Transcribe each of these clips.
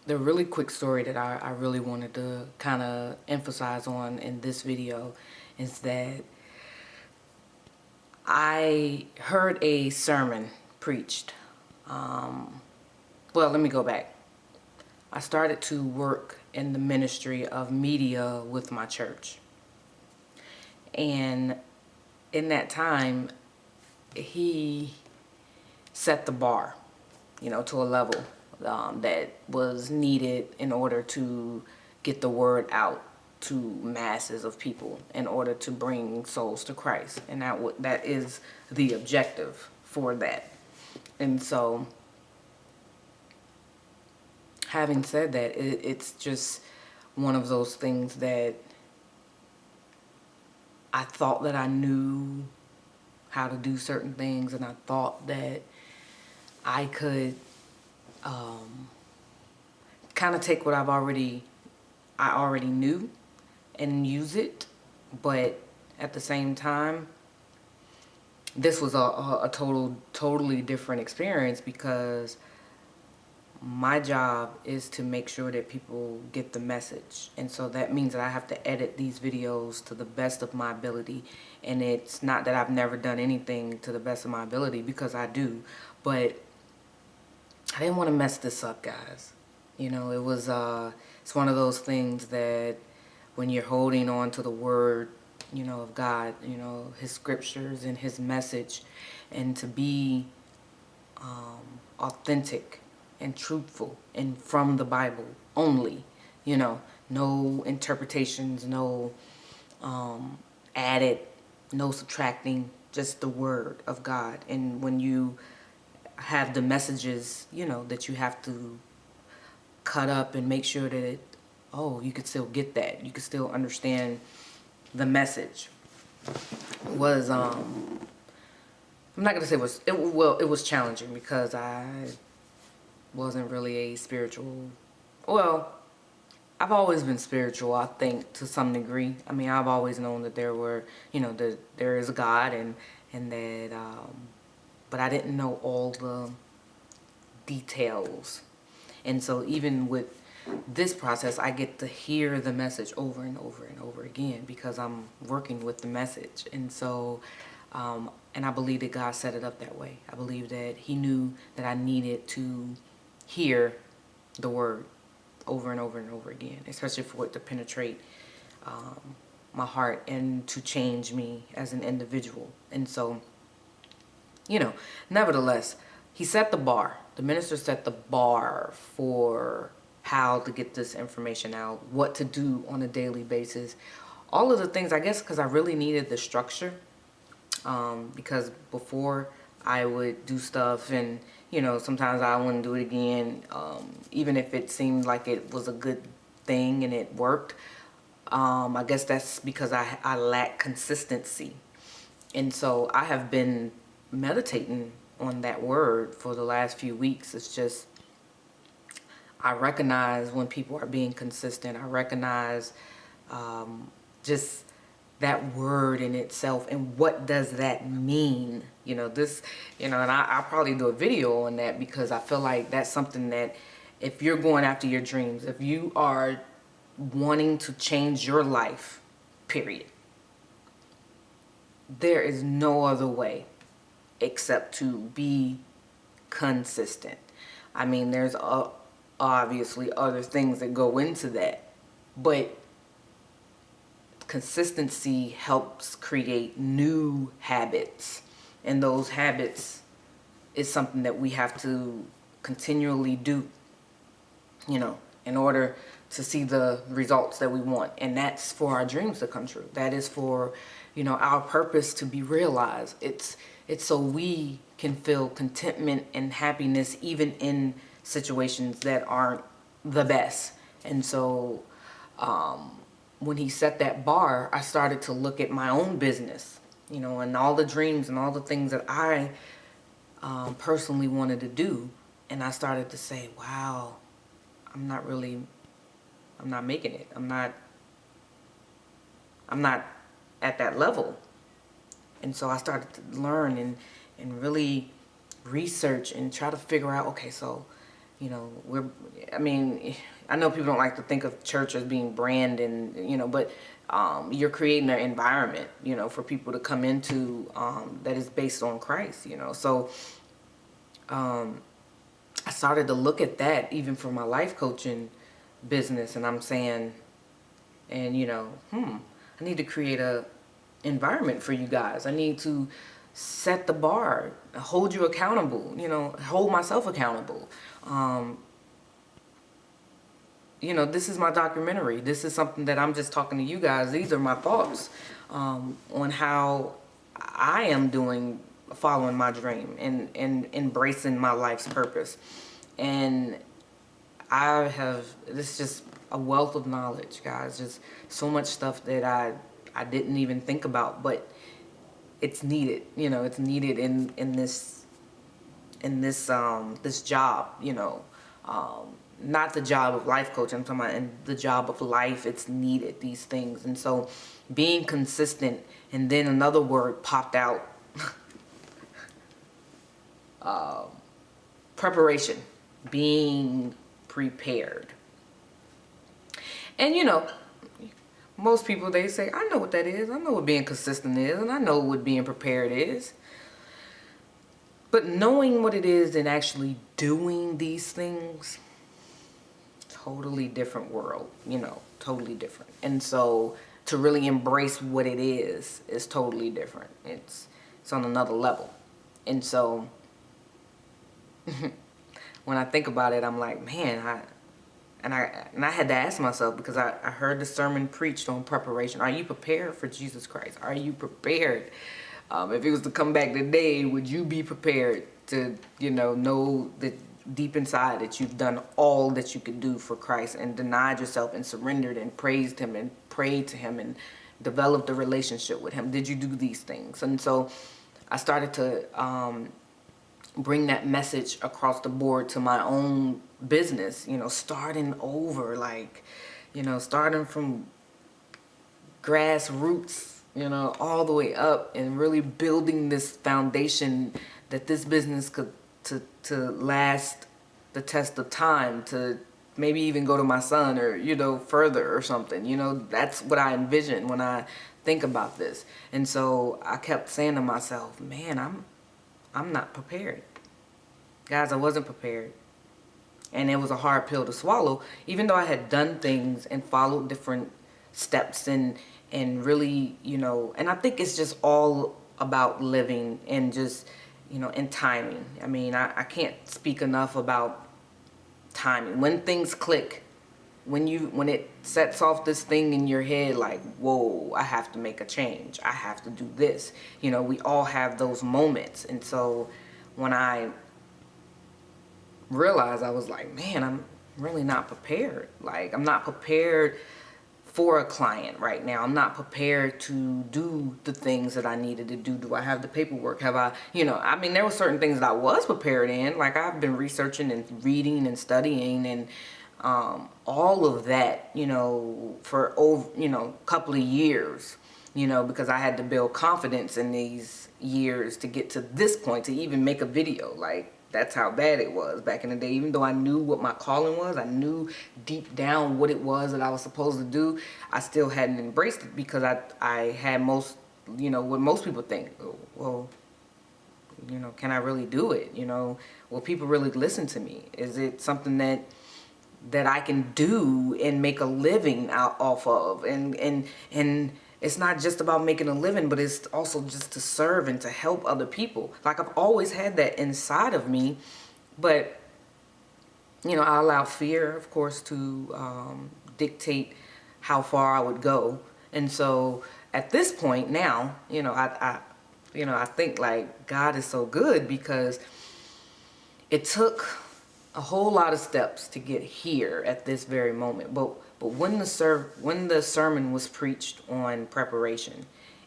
the really quick story that I really wanted to kind of emphasize on in this video is that I heard a sermon preached. Well, let me go back. I started to work in the ministry of media with my church. And in that time, he set the bar, to a level that was needed in order to get the word out to masses of people, in order to bring souls to Christ. And that is the objective for that. And so, having said that, it's just one of those things that I thought that I knew how to do certain things, and I thought that I could kind of take what I already knew and use it. But at the same time, this was a totally different experience, because my job is to make sure that people get the message. And so that means that I have to edit these videos to the best of my ability. And it's not that I've never done anything to the best of my ability, because I do. But I didn't want to mess this up, guys. It's one of those things that when you're holding on to the word, of God, his scriptures and his message, and to be authentic and truthful and from the Bible only, no interpretations, no added, no subtracting, just the word of God. And when you have the messages, that you have to cut up and make sure that you could still get that, you could still understand the message, was I'm not gonna say it was challenging, because I wasn't really a spiritual, well, I've always been spiritual, I think, to some degree. I mean, I've always known that there is a God, and that but I didn't know all the details. And so even with this process, I get to hear the message over and over and over again, because I'm working with the message. And so and I believe that God set it up that way. I believe that he knew that I needed to hear the word over and over and over again, especially for it to penetrate my heart and to change me as an individual. And so, nevertheless, he set the bar. The minister set the bar for how to get this information out, what to do on a daily basis, all of the things, I guess, because I really needed the structure. Because before, I would do stuff and, sometimes I wouldn't do it again, even if it seemed like it was a good thing and it worked. I guess that's because I lack consistency. And so I have been meditating on that word for the last few weeks. It's just, I recognize when people are being consistent. I recognize just that word in itself, and what does that mean? And I'll probably do a video on that, because I feel like that's something that, if you're going after your dreams, if you are wanting to change your life, period, there is no other way except to be consistent. I mean, there's obviously other things that go into that, but consistency helps create new habits, and those habits is something that we have to continually do, in order to see the results that we want. And that's for our dreams to come true. That is for, our purpose to be realized. It's so we can feel contentment and happiness even in situations that aren't the best. And so when he set that bar, I started to look at my own business, and all the dreams and all the things that I personally wanted to do. And I started to say, wow, I'm not making it. I'm not at that level. And so I started to learn and really research and try to figure out, okay, so, I know people don't like to think of church as being brand and, but you're creating an environment, for people to come into that is based on Christ, So I started to look at that even for my life coaching business, and I'm saying, and I need to create a environment for you guys. I need to set the bar, hold you accountable, hold myself accountable. This is my documentary. This is something that I'm just talking to you guys. These are my thoughts on how I am following my dream and embracing my life's purpose. And this is just a wealth of knowledge, guys. Just so much stuff that I didn't even think about, but it's needed. It's needed in this job. Not the job of life coach. I'm talking about in the job of life. It's needed, these things. And so being consistent. And then another word popped out. Preparation. Being prepared. And most people, they say, I know what that is. I know what being consistent is. And I know what being prepared is. But knowing what it is and actually doing these things, totally different world, totally different. And so to really embrace what it is totally different. It's on another level. And so when I think about it, I'm like, man, I had to ask myself, because I heard the sermon preached on preparation. Are you prepared for Jesus Christ? Are you prepared? If it was to come back today, would you be prepared to, know that deep inside that you've done all that you could do for Christ and denied yourself and surrendered and praised him and prayed to him and developed a relationship with him? Did you do these things? And so I started to bring that message across the board to my own business, starting over, starting from grassroots, all the way up, and really building this foundation that this business could to last the test of time, to maybe even go to my son or, further or something. That's what I envision when I think about this. And so I kept saying to myself, man, I'm not prepared. Guys, I wasn't prepared. And it was a hard pill to swallow, even though I had done things and followed different steps and really, and I think it's just all about living and just, and timing. I mean, I can't speak enough about timing. When things click, when it sets off this thing in your head, like, whoa, I have to make a change. I have to do this. We all have those moments. And so when I realized, I was like, man, I'm really not prepared. Like, I'm not prepared for a client right now. I'm not prepared to do the things that I needed to do. Do I have the paperwork? Have I, there were certain things that I was prepared in. Like, I've been researching and reading and studying and all of that, for over, a couple of years, because I had to build confidence in these years to get to this point, to even make a video. Like, that's how bad it was back in the day. Even though I knew what my calling was, I knew deep down what it was that I was supposed to do, I still hadn't embraced it, because I had what most people think. Well, can I really do it? Will people really listen to me? Is it something that I can do and make a living off of? And it's not just about making a living, but it's also just to serve and to help other people. Like, I've always had that inside of me, but, I allow fear, of course, to dictate how far I would go. And so at this point now, I think, like, God is so good, because it took a whole lot of steps to get here at this very moment. But when the sermon was preached on preparation,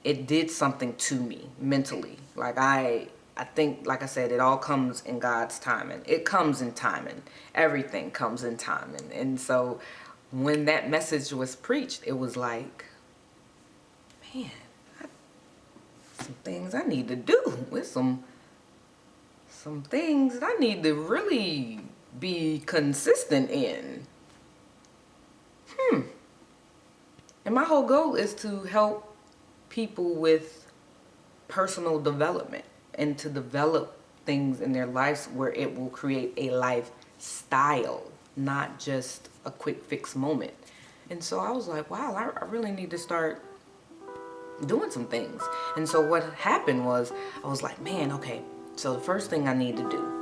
it did something to me mentally. Like, I think, like I said, it all comes in God's timing. It comes in timing. Everything comes in timing. And so when that message was preached, it was like, man, some things I need to do. With some things that I need to really be consistent in. And my whole goal is to help people with personal development and to develop things in their lives where it will create a lifestyle, not just a quick fix moment. And so I was like, wow, I really need to start doing some things. And so what happened was, I was like, man, okay, so the first thing I need to do